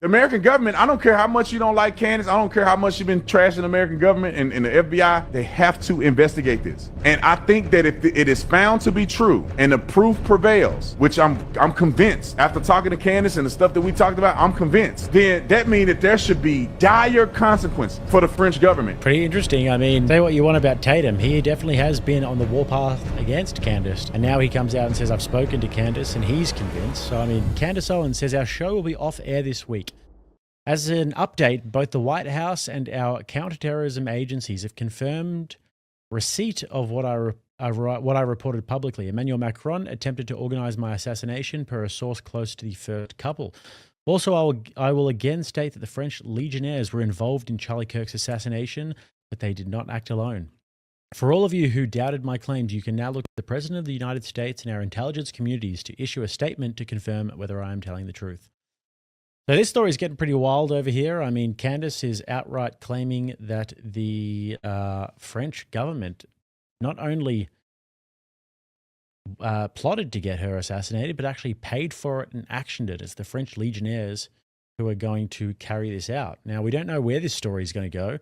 The American government, I don't care how much you don't like Candace, I don't care how much you've been trashing the American government and the FBI, they have to investigate this. And I think that if it is found to be true and the proof prevails, which I'm convinced, after talking to Candace and the stuff that we talked about, I'm convinced, then that means that there should be dire consequences for the French government. Pretty interesting. I mean, say what you want about Tatum, he definitely has been on the warpath against Candace. And now he comes out and says, I've spoken to Candace, and he's convinced. So, I mean, Candace Owens says our show will be off air this week. As an update, both the White House and our counterterrorism agencies have confirmed receipt of what I reported publicly. Emmanuel Macron attempted to organize my assassination per a source close to the first couple. Also, I will again state that the French legionnaires were involved in Charlie Kirk's assassination, but they did not act alone. For all of you who doubted my claims, you can now look at the President of the United States and our intelligence communities to issue a statement to confirm whether I am telling the truth. So this story is getting pretty wild over here. I mean, Candace is outright claiming that the French government not only plotted to get her assassinated, but actually paid for it and actioned it. It's the French legionnaires who are going to carry this out. Now, we don't know where this story is going to go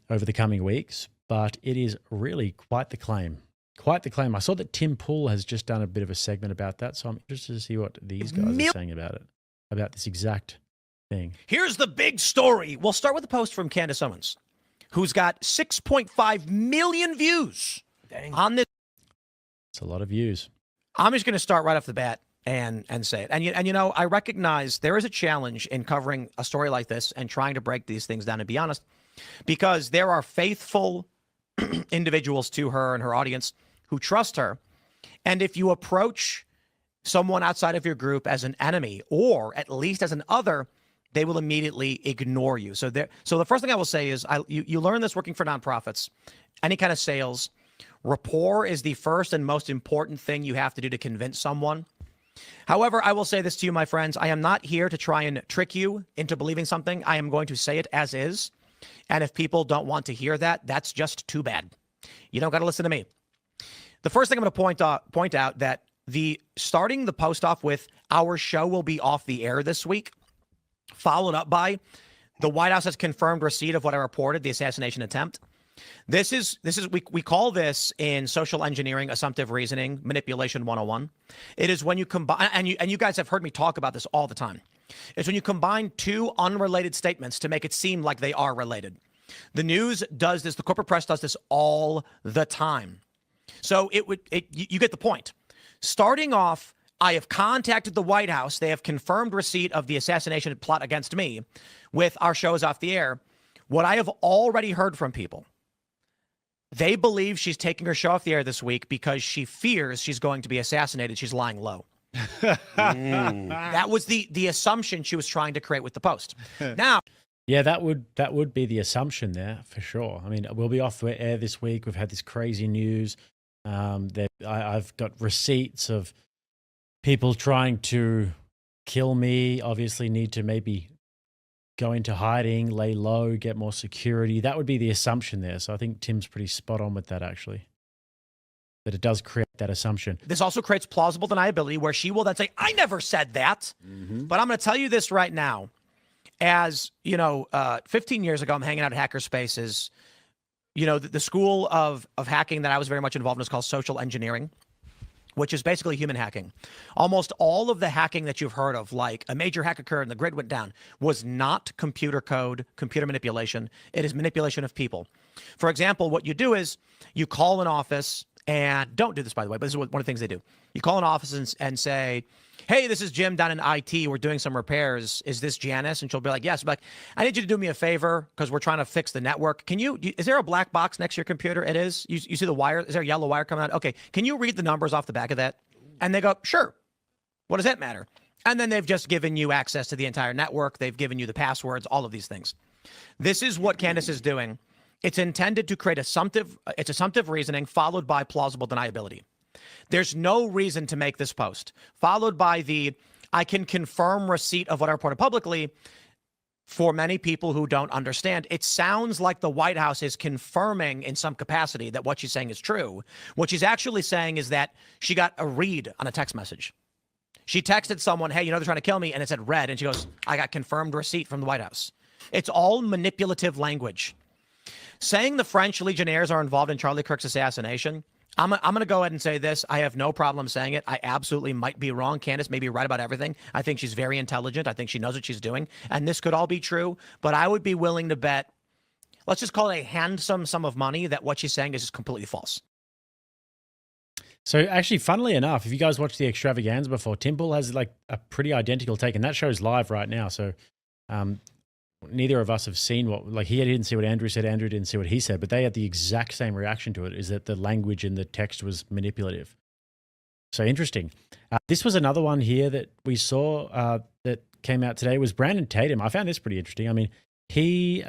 over the coming weeks, but it is really quite the claim. Quite the claim. I saw that Tim Pool has just done a bit of a segment about that, so I'm interested to see what these guys are saying about it. About this exact thing. Here's the big story. We'll start with a post from Candace Owens, who's got 6.5 million views on this. It's a lot of views. I'm just going to start right off the bat and say it. And you know, I recognize there is a challenge in covering a story like this and trying to break these things down, and be honest, because there are faithful individuals to her and her audience who trust her. And if you approach someone outside of your group as an enemy, or at least as an other, they will immediately ignore you. So the first thing I will say is, you learn this working for nonprofits, any kind of sales. Rapport is the first and most important thing you have to do to convince someone. However, I will say this to you, my friends. I am not here to try and trick you into believing something. I am going to say it as is. And if people don't want to hear that, that's just too bad. You don't got to listen to me. The first thing I'm going to point out that starting the post off with our show will be off the air this week, followed up by the White House has confirmed receipt of what I reported, the assassination attempt. This is we call this in social engineering, assumptive reasoning, manipulation 101. It is when you combine, and you guys have heard me talk about this all the time. It's when you combine two unrelated statements to make it seem like they are related. The news does this, the corporate press does this all the time. So you get the point. Starting off, I have contacted the White House. They have confirmed receipt of the assassination plot against me with our shows off the air. What I have already heard from people, they believe she's taking her show off the air this week because she fears she's going to be assassinated. She's lying low. That was the assumption she was trying to create with the post. Now, yeah, that would be the assumption there for sure. I mean, we'll be off the air this week. We've had this crazy news. I've got receipts of people trying to kill me, obviously need to maybe go into hiding, lay low, get more security. That would be the assumption there. So I think Tim's pretty spot on with that, actually. That it does create that assumption. This also creates plausible deniability where she will then say, I never said that. But I'm going to tell you this right now. As, 15 years ago, I'm hanging out at Hackerspaces. The school of hacking that I was very much involved in is called social engineering, which is basically human hacking. Almost all of the hacking that you've heard of, like a major hack occurred and the grid went down, was not computer code, computer manipulation. It is manipulation of people. For example, what you do is you call an office, and don't do this, by the way, but this is one of the things they do. You call an office and say, hey, this is Jim down in IT. We're doing some repairs. Is this Janice? And she'll be like, yes. But I need you to do me a favor because we're trying to fix the network. Is there a black box next to your computer? It is. You see the wire? Is there a yellow wire coming out? Okay. Can you read the numbers off the back of that? And they go, sure. What does that matter? And then they've just given you access to the entire network. They've given you the passwords, all of these things. This is what Candace is doing. It's intended to create assumptive reasoning followed by plausible deniability. There's no reason to make this post, followed by I can confirm receipt of what I reported publicly. For many people who don't understand, it sounds like the White House is confirming in some capacity that what she's saying is true. What she's actually saying is that she got a read on a text message. She texted someone, hey, they're trying to kill me, and it said red, and she goes, I got confirmed receipt from the White House. It's all manipulative language. Saying the French Legionnaires are involved in Charlie Kirk's assassination, I'm going to go ahead and say this. I have no problem saying it. I absolutely might be wrong. Candace may be right about everything. I think she's very intelligent. I think she knows what she's doing. And this could all be true. But I would be willing to bet, let's just call it a handsome sum of money, that what she's saying is just completely false. So actually, funnily enough, if you guys watched the extravaganza before, Tim Bull has like a pretty identical take, and that show's live right now. So neither of us have seen what, like, he didn't see what Andrew said, Andrew didn't see what he said, but they had the exact same reaction to it, is that the language in the text was manipulative. So interesting. This was another one here that we saw that came out today, was Brandon Tatum. I found this pretty interesting. I mean, he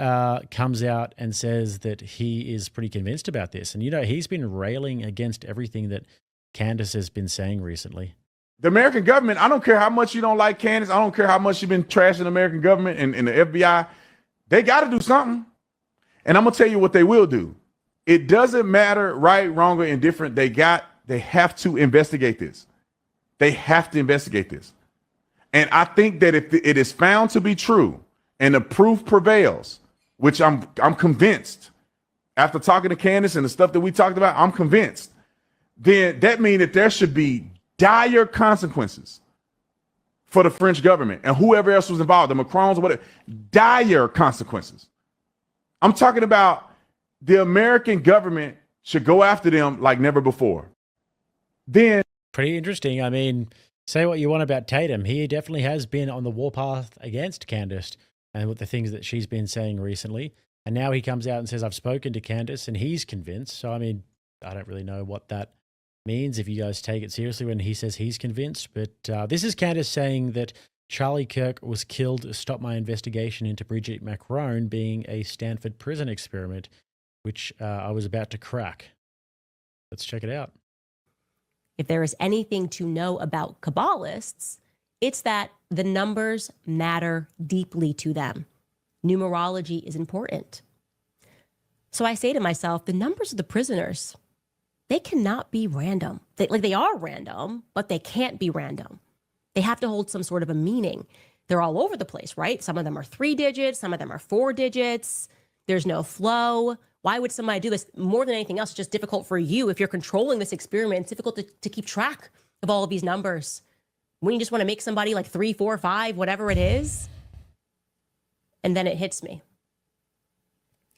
comes out and says that he is pretty convinced about this. And, he's been railing against everything that Candace has been saying recently. The American government, I don't care how much you don't like Candace, I don't care how much you've been trashing the American government and the FBI, they got to do something. And I'm going to tell you what they will do. It doesn't matter right, wrong, or indifferent. They have to investigate this. They have to investigate this. And I think that if it is found to be true and the proof prevails, which I'm convinced, after talking to Candace and the stuff that we talked about, I'm convinced, then that means that there should be dire consequences for the French government and whoever else was involved, the Macrons or whatever, dire consequences. I'm talking about the American government should go after them like never before. Then, pretty interesting. I mean, say what you want about Tatum. He definitely has been on the warpath against Candace and with the things that she's been saying recently. And now he comes out and says, I've spoken to Candace, and he's convinced. So, I mean, I don't really know what that means if you guys take it seriously when he says he's convinced. But this is Candace saying that Charlie Kirk was killed to stop my investigation into Brigitte Macron being a Stanford prison experiment, which I was about to crack. Let's check it out. If there is anything to know about Kabbalists, it's that the numbers matter deeply to them. Numerology is important. So I say to myself, the numbers of the prisoners, they cannot be random. They are random, but they can't be random. They have to hold some sort of a meaning. They're all over the place, right? Some of them are 3 digits. Some of them are 4 digits. There's no flow. Why would somebody do this? More than anything else, it's just difficult for you. If you're controlling this experiment, it's difficult to keep track of all of these numbers. When you just want to make somebody like 3, 4, 5, whatever it is. And then it hits me.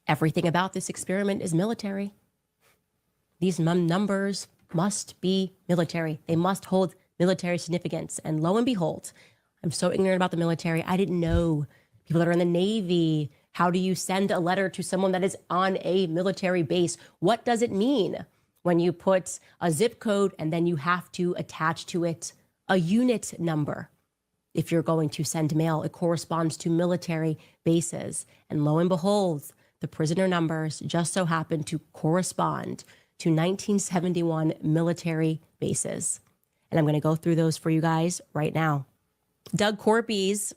Everything about this experiment is military. These numbers must be military. They must hold military significance. And lo and behold, I'm so ignorant about the military. I didn't know people that are in the Navy. How do you send a letter to someone that is on a military base? What does it mean when you put a zip code and then you have to attach to it a unit number? If you're going to send mail, it corresponds to military bases. And lo and behold, the prisoner numbers just so happen to correspond to 1971 military bases. And I'm going to go through those for you guys right now. Doug Corby's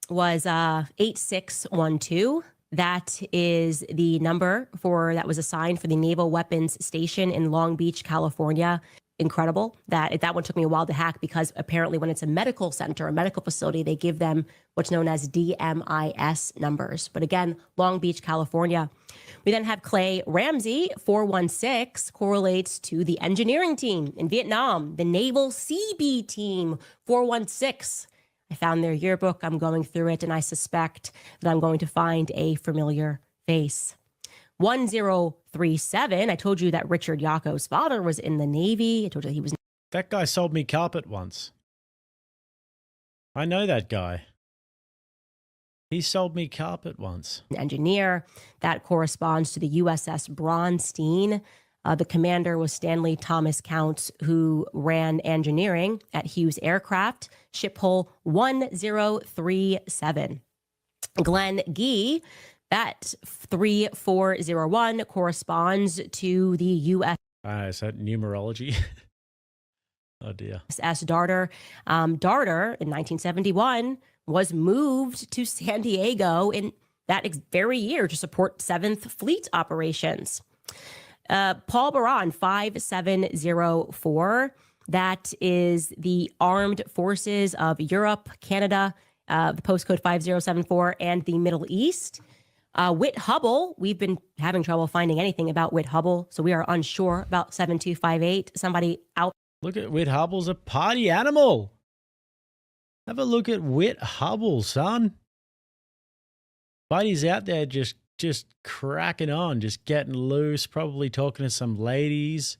was 8612. That is the number that was assigned for the Naval Weapons Station in Long Beach, California. Incredible. That one took me a while to hack, because apparently when it's a medical center, a medical facility, they give them what's known as DMIS numbers. But again, Long Beach, California. We then have Clay Ramsey, 416, correlates to the engineering team in Vietnam, the Naval CB team, 416. I found their yearbook. I'm going through it, and I suspect that I'm going to find a familiar face. 1037, I told you that Richard Yaco's father was in the Navy. I told you that he was... That guy sold me carpet once. I know that guy. He sold me carpet once. An engineer. That corresponds to the USS Braunstein. The commander was Stanley Thomas Count, who ran engineering at Hughes Aircraft, ship hull 1037. Glenn Gee, that 3401 corresponds to the Is that numerology? Oh dear. USS Darter. Darter in 1971 was moved to San Diego in that very year to support 7th Fleet operations. Paul Baran, 5704. That is the armed forces of Europe, Canada, the postcode 5074, and the Middle East. Whit Hubble, we've been having trouble finding anything about Whit Hubble, so we are unsure about 7258. Somebody out. Look at Whit Hubble's a party animal. Have a look at Whit Hubble, son. Buddy's out there just cracking on, just getting loose, probably talking to some ladies,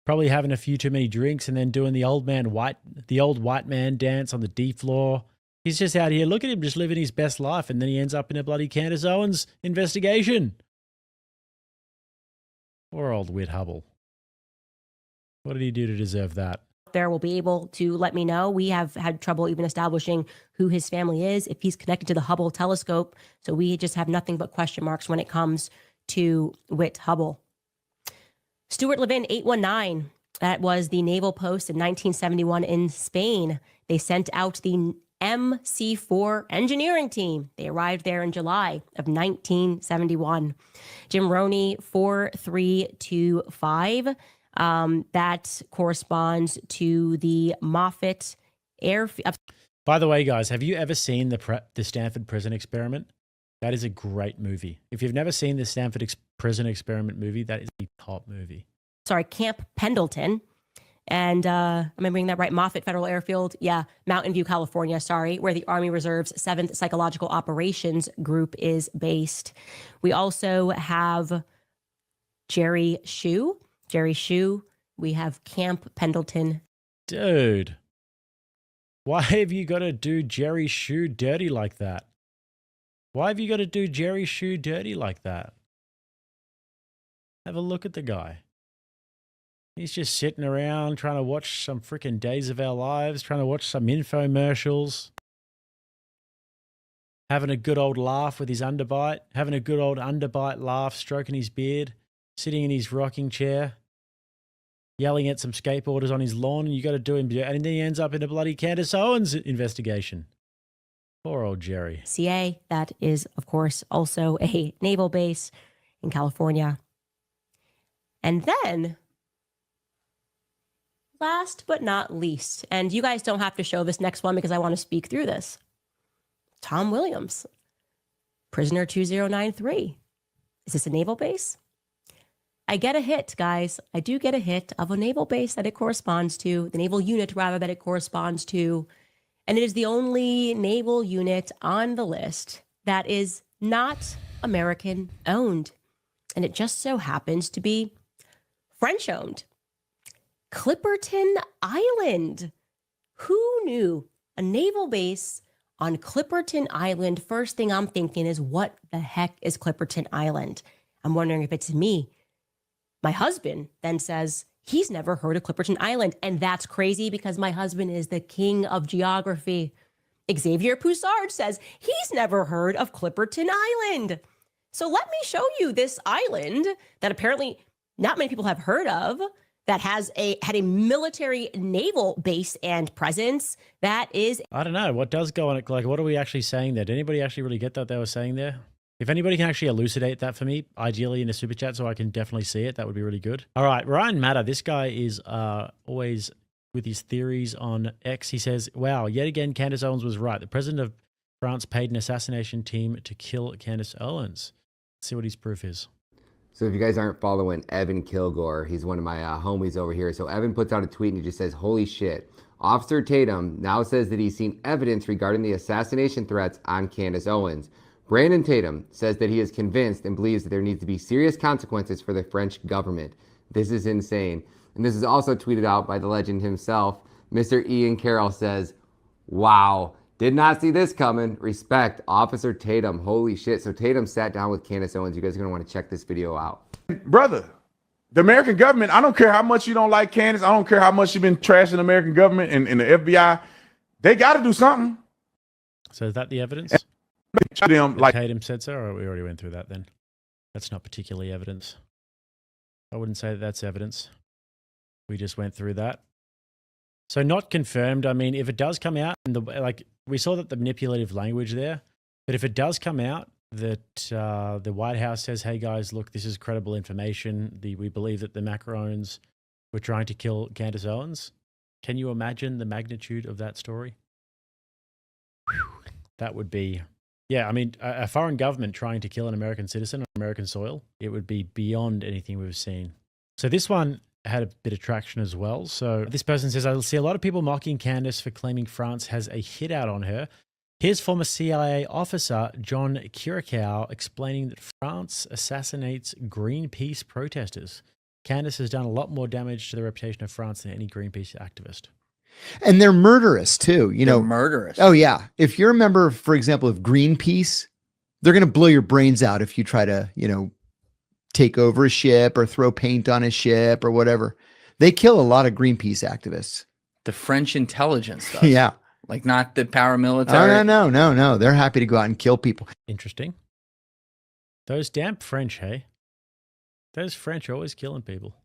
probably having a few too many drinks and then doing the old white man dance on the D floor. He's just out here. Look at him just living his best life, and then he ends up in a bloody Candace Owens investigation. Poor old Whit Hubble. What did he do to deserve that? There will be able to let me know. We have had trouble even establishing who his family is, if he's connected to the Hubble telescope. So we just have nothing but question marks when it comes to Whit Hubble. Stuart Levin, 819. That was the naval post in 1971 in Spain. They sent out the MC4 engineering team. They arrived there in July of 1971. Jim Roney, 4325. That corresponds to the Moffett airfield. By the way, guys, have you ever seen the Stanford Prison Experiment? That is a great movie. If you've never seen the Stanford Prison Experiment movie, that is a top movie. Sorry, Camp Pendleton. And am I bringing that right? Moffett Federal Airfield. Yeah, Mountain View, California, sorry, where the Army Reserve's 7th Psychological Operations Group is based. We also have Jerry Shue. We have Camp Pendleton. Dude, why have you got to do Jerry Shue dirty like that? Why have you got to do Jerry Shue dirty like that? Have a look at the guy. He's just sitting around trying to watch some freaking Days of Our Lives, trying to watch some infomercials, having a good old laugh with his underbite, having a good old underbite laugh, stroking his beard, sitting in his rocking chair, yelling at some skateboarders on his lawn, and you got to do him, and then he ends up in a bloody Candace Owens investigation. Poor old Jerry. CA, that is, of course, also a naval base in California. And then, last but not least, and you guys don't have to show this next one because I want to speak through this. Tom Williams, prisoner 2093. Is this a naval base? I get a hit, guys. I do get a hit of a naval base that it corresponds to, the naval unit, rather, that it corresponds to. And it is the only naval unit on the list that is not American owned. And it just so happens to be French owned. Clipperton Island. Who knew? A naval base on Clipperton Island. First thing I'm thinking is, what the heck is Clipperton Island? I'm wondering if it's me. My husband then says he's never heard of Clipperton Island. And that's crazy because my husband is the king of geography. Xavier Poussard says he's never heard of Clipperton Island. So let me show you this island that apparently not many people have heard of, that had a military naval base and presence. That is, I don't know what does go on it. Like, what are we actually saying there? Did anybody actually really get that they were saying there? If anybody can actually elucidate that for me, ideally in a super chat, so I can definitely see it, that would be really good. All right, Ryan Matter, this guy is always with his theories on X. He says, wow, yet again, Candace Owens was right. The president of France paid an assassination team to kill Candace Owens. Let's see what his proof is. So if you guys aren't following Evan Kilgore, he's one of my homies over here. So Evan puts out a tweet and he just says, holy shit. Officer Tatum now says that he's seen evidence regarding the assassination threats on Candace Owens. Brandon Tatum says that he is convinced and believes that there needs to be serious consequences for the French government. This is insane. And this is also tweeted out by the legend himself. Mr. Ian Carroll says, wow, did not see this coming. Respect, Officer Tatum. Holy shit. So Tatum sat down with Candace Owens. You guys are going to want to check this video out. Brother, the American government, I don't care how much you don't like Candace. I don't care how much you've been trashing the American government and the FBI. They got to do something. So is that the evidence? Them, like Tatum said so, or we already went through that then? That's not particularly evidence. I wouldn't say that that's evidence. We just went through that. So not confirmed. I mean, if it does come out, and we saw that the manipulative language there, but if it does come out that the White House says, hey guys, look, this is credible information. We believe that the Macrons were trying to kill Candace Owens. Can you imagine the magnitude of that story? Whew. That would be, yeah, I mean, a foreign government trying to kill an American citizen on American soil, it would be beyond anything we've seen. So this one had a bit of traction as well. So this person says, I see a lot of people mocking Candace for claiming France has a hit out on her. Here's former CIA officer John Curacao explaining that France assassinates Greenpeace protesters. Candace has done a lot more damage to the reputation of France than any Greenpeace activist. And they're murderous too, They're murderous. Oh yeah. If you're a member, for example, of Greenpeace, they're going to blow your brains out if you try to, take over a ship or throw paint on a ship or whatever. They kill a lot of Greenpeace activists. The French intelligence stuff. Yeah. Like not the paramilitary. Oh, no. They're happy to go out and kill people. Interesting. Those damn French, hey? Those French are always killing people.